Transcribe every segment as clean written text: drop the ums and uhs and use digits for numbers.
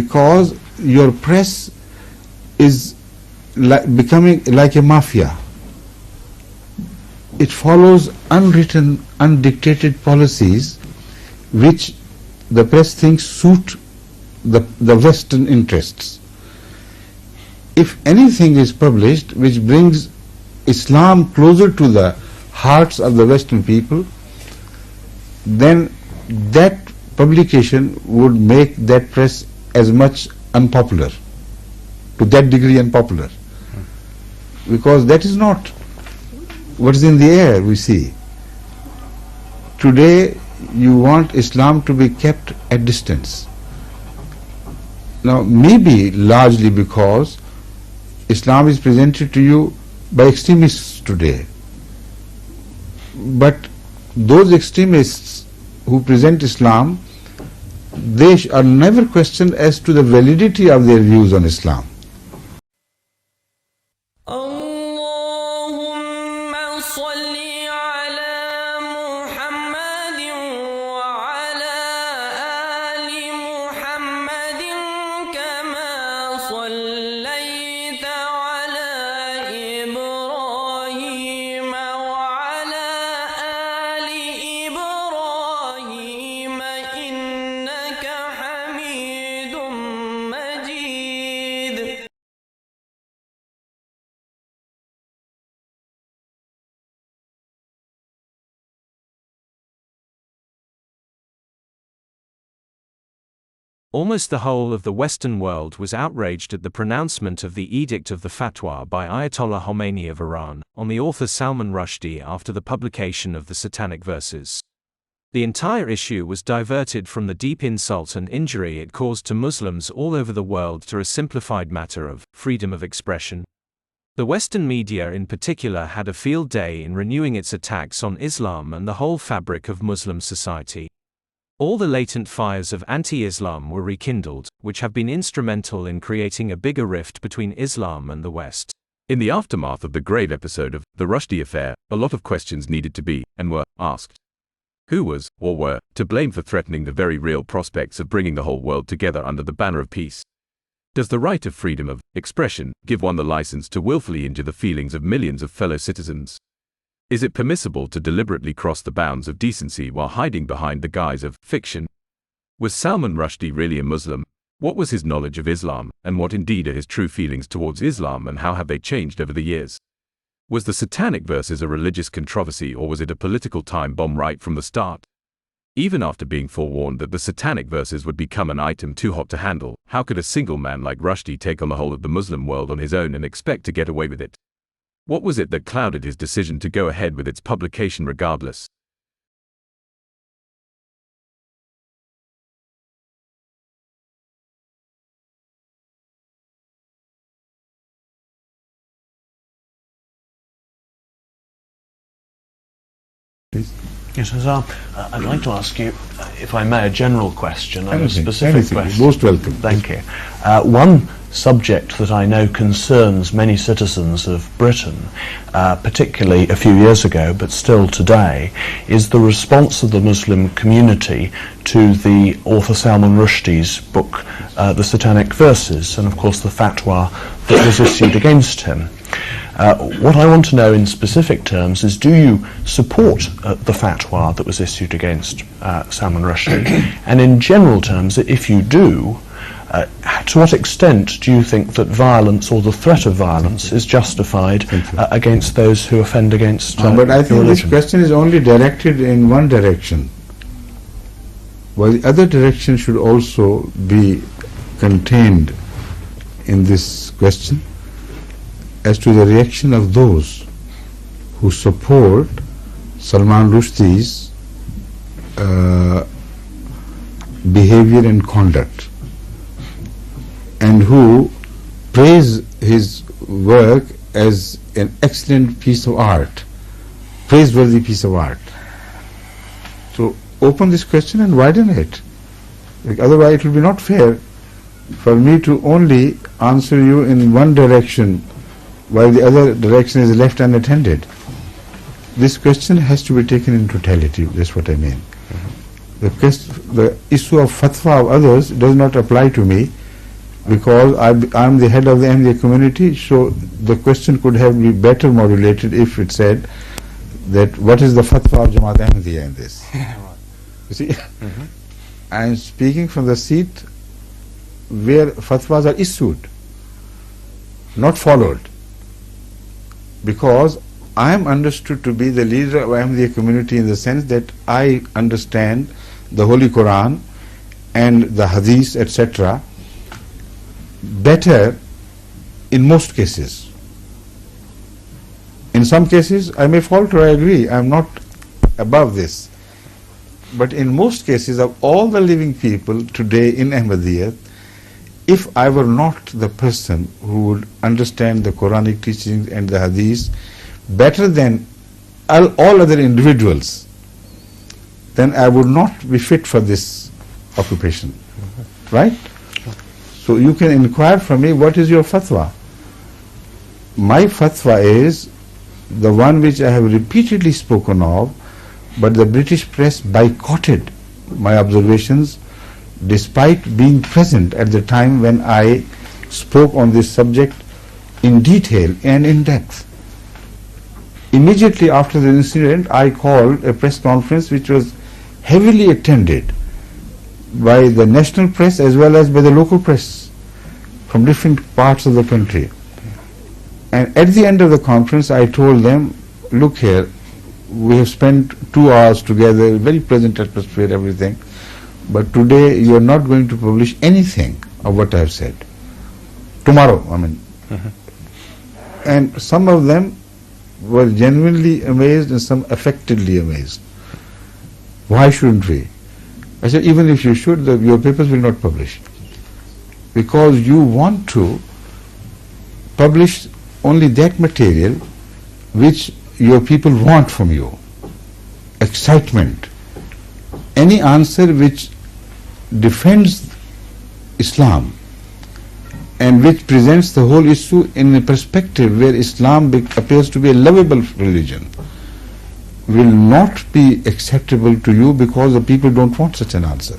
because your press is becoming like a mafia. It follows unwritten, undictated policies which the press thinks suit the Western interests. If anything is published which brings Islam closer to the hearts of the Western people, then that publication would make that press as much unpopular, to that degree unpopular, because that is not what is in the air we see. Today you want Islam to be kept at distance. Now maybe largely because Islam is presented to you by extremists today, but those extremists who present Islam, they are never questioned as to the validity of their views on Islam. Almost the whole of the Western world was outraged at the pronouncement of the Edict of the Fatwa by Ayatollah Khomeini of Iran on the author Salman Rushdie after the publication of the Satanic Verses. The entire issue was diverted from the deep insult and injury it caused to Muslims all over the world to a simplified matter of freedom of expression. The Western media in particular had a field day in renewing its attacks on Islam and the whole fabric of Muslim society. All the latent fires of anti-Islam were rekindled, which have been instrumental in creating a bigger rift between Islam and the West. In the aftermath of the grave episode of the Rushdie affair, a lot of questions needed to be, and were, asked. Who was, or were, to blame for threatening the very real prospects of bringing the whole world together under the banner of peace? Does the right of freedom of expression give one the license to willfully injure the feelings of millions of fellow citizens? Is it permissible to deliberately cross the bounds of decency while hiding behind the guise of fiction? Was Salman Rushdie really a Muslim? What was his knowledge of Islam, and what indeed are his true feelings towards Islam, and how have they changed over the years? Was the Satanic Verses a religious controversy, or was it a political time bomb right from the start? Even after being forewarned that the Satanic Verses would become an item too hot to handle, how could a single man like Rushdie take on the whole of the Muslim world on his own and expect to get away with it? What was it that clouded his decision to go ahead with its publication regardless? Please. Yes, Hazrath, I'd like to ask you, if I may, a general question and a specific anything. question. Most welcome. Thank you. One subject that I know concerns many citizens of Britain, particularly a few years ago, but still today, is the response of the Muslim community to the author Salman Rushdie's book, The Satanic Verses, and of course the fatwa that was issued against him. What I want to know in specific terms is, do you support the fatwa that was issued against Salman Rushdie? And in general terms, if you do, to what extent do you think that violence or the threat of violence is justified against those who offend against but I think religion? this question is only directed in one direction, while the other direction should also be contained in this question, as to the reaction of those who support Salman Rushdie's behavior and conduct, and who praise his work as an excellent piece of art, praiseworthy piece of art. So open this question and widen it. Otherwise it will be not fair for me to only answer you in one direction while the other direction is left unattended. This question has to be taken in totality. That's what I mean. The issue of fatwa of others does not apply to me, because I'm the head of the Ahmadiyya community, so the question could have been better modulated if it said that what is the fatwa of Jamaat Ahmadiyya in this? You see, I am speaking from the seat where fatwas are issued, not followed, because I am understood to be the leader of Ahmadiyya community in the sense that I understand the Holy Quran and the Hadith, etc., better in most cases. In some cases I may falter, I agree, I am not above this. But in most cases of all the living people today in Ahmadiyya, if I were not the person who would understand the Quranic teachings and the Hadith better than all other individuals, then I would not be fit for this occupation. Right? So you can inquire from me, what is your fatwa? My fatwa is the one which I have repeatedly spoken of, but the British press boycotted my observations despite being present at the time when I spoke on this subject in detail and in depth. Immediately after the incident, I called a press conference which was heavily attended by the national press as well as by the local press from different parts of the country. And at the end of the conference, I told them, look here, we have spent 2 hours together, very pleasant atmosphere, everything, but today you are not going to publish anything of what I have said. Tomorrow, I mean. And some of them were genuinely amazed and some affectedly amazed. Why shouldn't we? I said, even if you should, your papers will not publish. Because you want to publish only that material which your people want from you. Excitement. Any answer which defends Islam and which presents the whole issue in a perspective where Islam appears to be a lovable religion will not be acceptable to you, because the people don't want such an answer.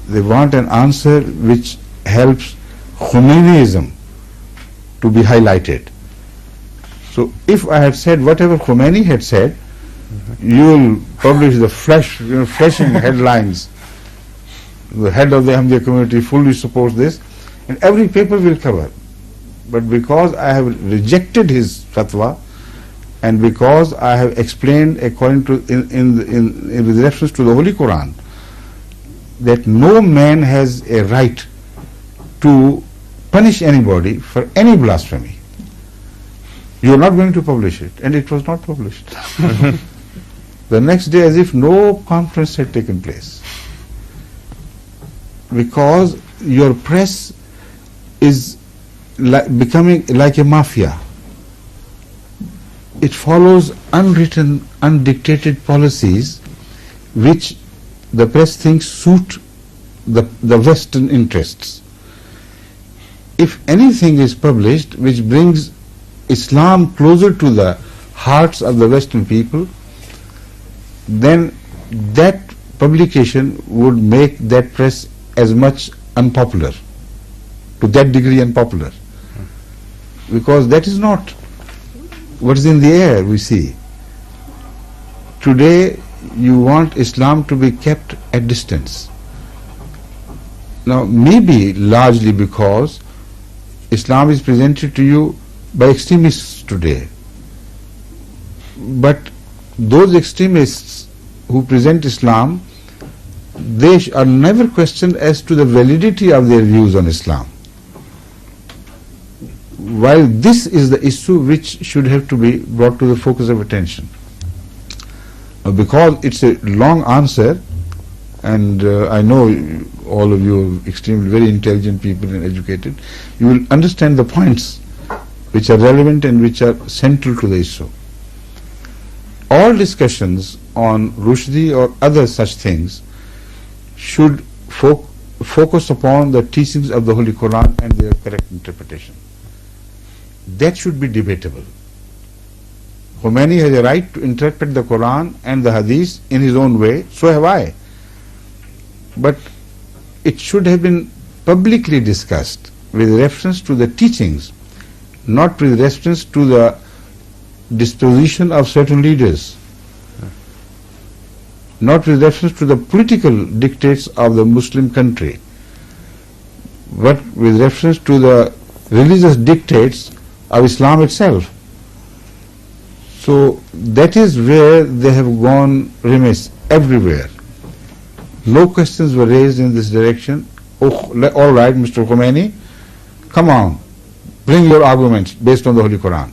They want an answer which helps Khomeiniism to be highlighted. So if I had said whatever Khomeini had said, you will publish the flashing headlines. The head of the Ahmadiyya community fully supports this, and every paper will cover. But because I have rejected his fatwa, and because I have explained according to with reference to the Holy Quran that no man has a right to punish anybody for any blasphemy, you are not going to publish it, and it was not published. The next day, as if no conference had taken place, because your press is becoming like a mafia. It follows unwritten, undictated policies which the press thinks suit the Western interests. If anything is published which brings Islam closer to the hearts of the Western people, then that publication would make that press as much unpopular, to that degree unpopular, because that is not what is in the air we see. Today you want Islam to be kept at distance. Now maybe largely because Islam is presented to you by extremists today, but those extremists who present Islam, they are never questioned as to the validity of their views on Islam, while this is the issue which should have to be brought to the focus of attention. Because it's a long answer, and I know all of you are extremely very intelligent people and educated, you will understand the points which are relevant and which are central to the issue. All discussions on Rushdie or other such things should focus upon the teachings of the Holy Quran and their correct interpretation. That should be debatable. Khomeini has a right to interpret the Quran and the Hadith in his own way, so have I. But it should have been publicly discussed with reference to the teachings, not with reference to the disposition of certain leaders, not with reference to the political dictates of the Muslim country, but with reference to the religious dictates of Islam itself. So that is where they have gone remiss everywhere. No questions were raised in this direction. Oh, all right, Mr. Khomeini, come on, bring your arguments based on the Holy Quran.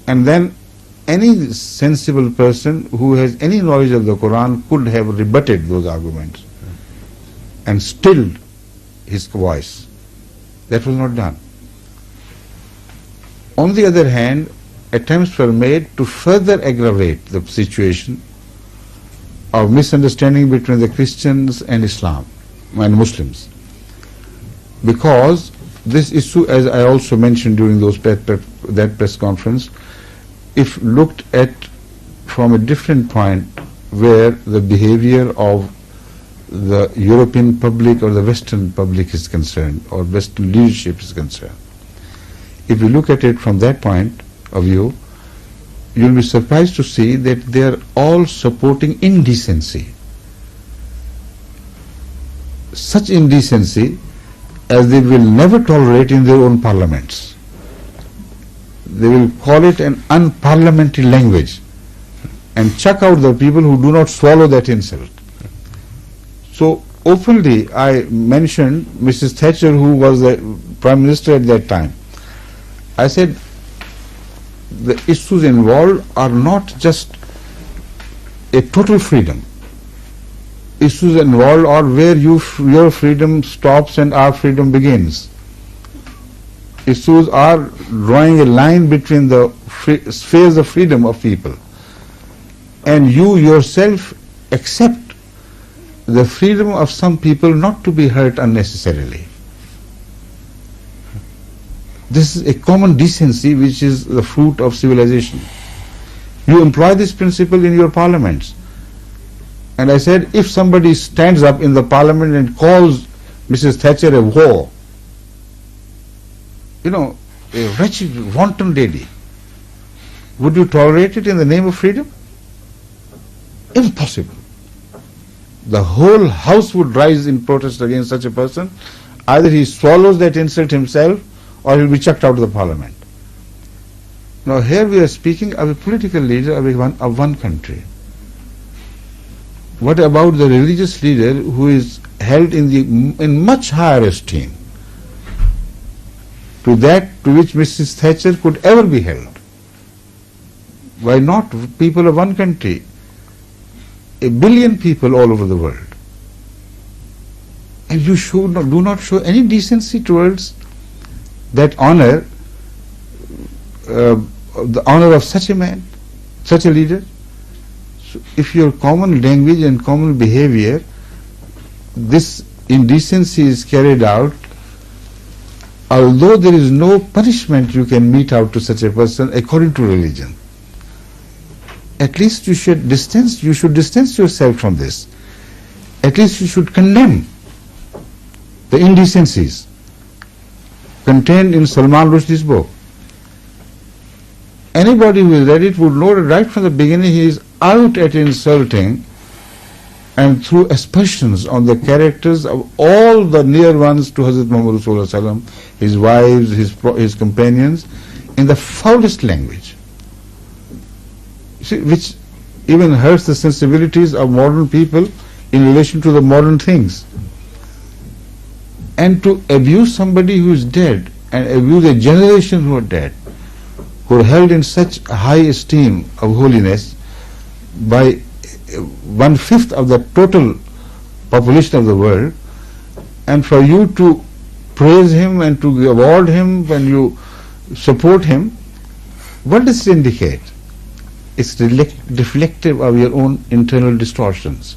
And then any sensible person who has any knowledge of the Quran could have rebutted those arguments and stilled his voice. That was not done. On the other hand, attempts were made to further aggravate the situation of misunderstanding between the Christians and Islam and Muslims, because this issue, as I also mentioned during that press conference, if looked at from a different point, where the behavior of the European public or the Western public is concerned, or Western leadership is concerned, if you look at it from that point of view, you'll be surprised to see that they are all supporting indecency. Such indecency as they will never tolerate in their own parliaments. They will call it an unparliamentary language and chuck out the people who do not swallow that insult. So openly I mentioned Mrs. Thatcher, who was the Prime Minister at that time. I said, the issues involved are not just a total freedom. Issues involved are where your freedom stops and our freedom begins. Issues are drawing a line between the spheres of freedom of people. And you yourself accept the freedom of some people not to be hurt unnecessarily. This is a common decency which is the fruit of civilization. You employ this principle in your parliaments. And I said, if somebody stands up in the parliament and calls Mrs. Thatcher a whore, a wretched, wanton lady, would you tolerate it in the name of freedom? Impossible. The whole house would rise in protest against such a person. Either he swallows that insult himself, or he will be chucked out of the parliament. Now here we are speaking of a political leader of one country. What about the religious leader who is held in much higher esteem to that to which Mrs. Thatcher could ever be held? Why not people of one country? 1 billion people all over the world. And you do not show any decency towards that honor, the honor of such a man, such a leader. So if your common language and common behavior, this indecency is carried out, although there is no punishment you can mete out to such a person according to religion, at least you should distance yourself from this. At least you should condemn the indecencies contained in Salman Rushdie's book. Anybody who has read it would know that right from the beginning he is out at insulting and through aspersions on the characters of all the near ones to Hazrat Muhammad Rasulullah, his wives, his companions, in the foulest language. See, which even hurts the sensibilities of modern people in relation to the modern things. And to abuse somebody who is dead, and abuse a generation who are dead, who are held in such high esteem of holiness by 1/5 of the total population of the world, and for you to praise him and to award him when you support him, what does it indicate? It's reflective of your own internal distortions.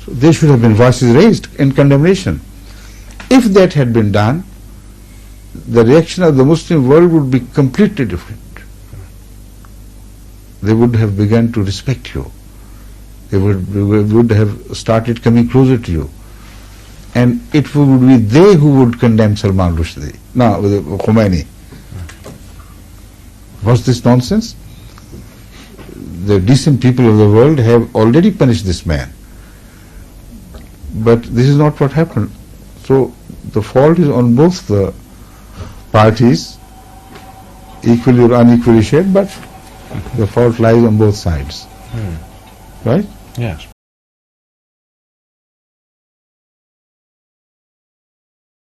So there should have been voices raised in condemnation. If that had been done, the reaction of the Muslim world would be completely different. They would have begun to respect you. They would have started coming closer to you. and it would be they who would condemn Salman Rushdie. No, Khomeini. What's this nonsense? The decent people of the world have already punished this man. But this is not what happened. So the fault is on both the parties, equally or unequally shared, but the fault lies on both sides. Right? Yes.